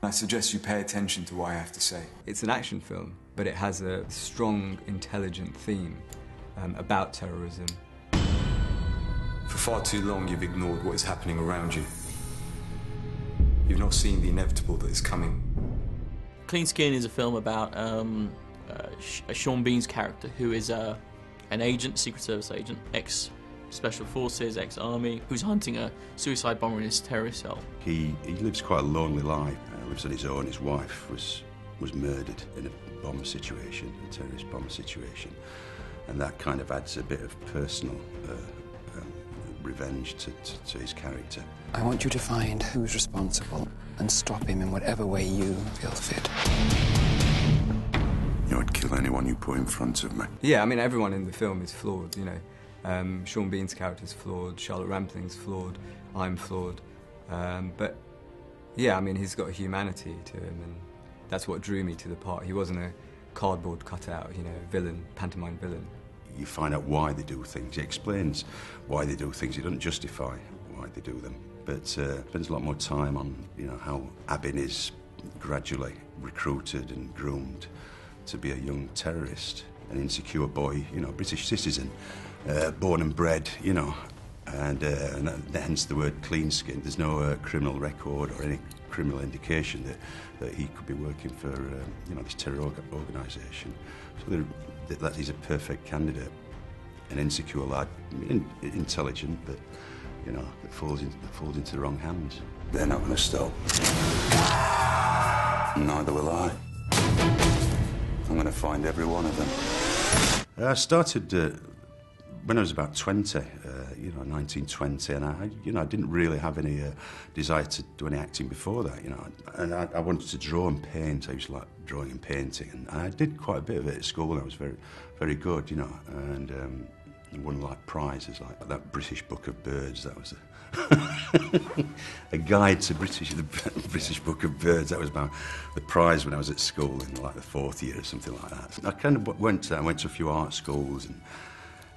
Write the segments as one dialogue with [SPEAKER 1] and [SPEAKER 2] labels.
[SPEAKER 1] I suggest you pay attention to what I have to say.
[SPEAKER 2] It's an action film, but it has a strong, intelligent theme about terrorism.
[SPEAKER 1] For far too long, you've ignored what is happening around you. You've not seen the inevitable that is coming.
[SPEAKER 3] Clean Skin is a film about Sean Bean's character, who is an agent, Secret Service agent, ex-Special Forces, ex-Army, who's hunting a suicide bomber in his terrorist cell.
[SPEAKER 4] He lives quite a lonely life, lives on his own. His wife was murdered in a bomber situation, a terrorist bomber situation, and that kind of adds a bit of personal revenge to his character.
[SPEAKER 5] I want you to find who's responsible and stop him in whatever way you feel fit.
[SPEAKER 4] You know, I'd kill anyone you put in front of me.
[SPEAKER 2] Yeah, I mean, everyone in the film is flawed, you know. Sean Bean's character's flawed, Charlotte Rampling's flawed, I'm flawed. But, yeah, I mean, he's got a humanity to him, and that's what drew me to the part. He wasn't a cardboard cutout, you know, villain, pantomime villain.
[SPEAKER 4] You find out why they do things. He explains why they do things. He doesn't justify why they do them. But spends a lot more time on, you know, how Abin is gradually recruited and groomed to be a young terrorist, an insecure boy, you know, British citizen, born and bred, you know, and hence the word clean skin. There's no criminal record or any criminal indication that he could be working for, you know, this terror organisation. So that he's a perfect candidate, an insecure lad, intelligent, but, you know, that falls into the wrong hands.
[SPEAKER 6] They're not going to stop. Neither will I. I'm going to find every one of them.
[SPEAKER 4] I started when I was about 20, you know, 19, 20, and I didn't really have any desire to do any acting before that, you know. And I wanted to draw and paint. I used to like drawing and painting, and I did quite a bit of it at school. And I was very, very good, you know, and won like prizes like that British Book of Birds. That was a guide to the British Book of Birds. That was about the prize when I was at school in like the 4th year or something like that. I kind of went to a few art schools,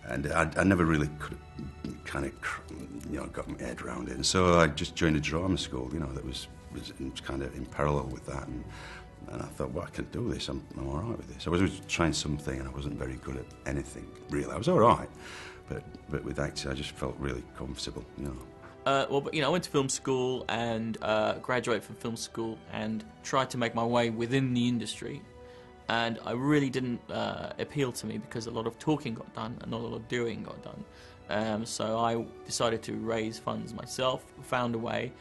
[SPEAKER 4] and I never really could kind of, you know, got my head around it. And so I just joined a drama school, you know, that was kind of in parallel with that. And I thought, well, I can do this. I'm all right with this. I was trying something, and I wasn't very good at anything, really. I was all right, but with acting, I just felt really comfortable, you know.
[SPEAKER 3] Well, you know, I went to film school and graduated from film school and tried to make my way within the industry. And I really didn't appeal to me because a lot of talking got done and not a lot of doing got done. So I decided to raise funds myself, found a way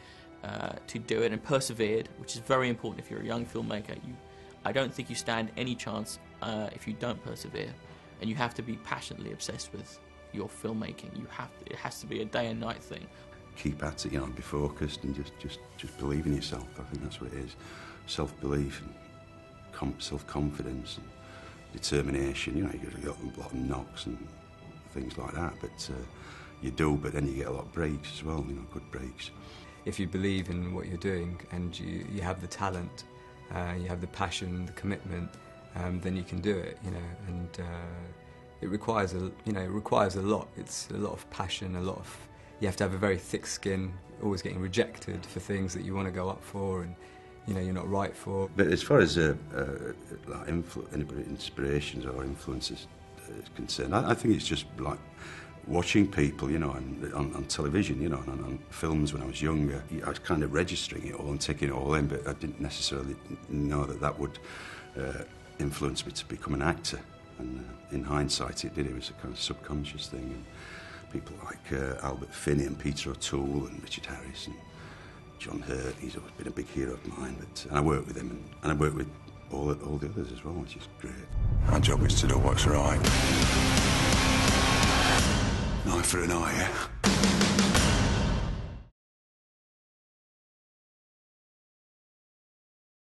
[SPEAKER 3] to do it, and persevered, which is very important if you're a young filmmaker. I don't think you stand any chance if you don't persevere, and you have to be passionately obsessed with your filmmaking. It has to be a day and night thing.
[SPEAKER 4] Keep at it, you know, be focused and just believe in yourself. I think that's what it is. Self-belief and self-confidence and determination. You know, you get a lot of knocks and things like that, but you do, but then you get a lot of breaks as well, you know, good breaks.
[SPEAKER 2] If you believe in what you're doing and you have the talent, you have the passion, the commitment, then you can do it, you know, and it requires a lot. It's a lot of passion, you have to have a very thick skin, always getting rejected for things that you want to go up for and, you know, you're not right for.
[SPEAKER 4] But as far as like anybody inspirations or influences is concerned, I think it's just like watching people, you know, on television, you know, and on films when I was younger. I was kind of registering it all and taking it all in, but I didn't necessarily know that would influence me to become an actor. And in hindsight, it did. It was a kind of subconscious thing. And people like Albert Finney and Peter O'Toole and Richard Harris and John Hurt, he's always been a big hero of mine. And I worked with him, and I worked with all the others as well, which is great.
[SPEAKER 6] Our job is to do what's right. An eye for an eye, yeah?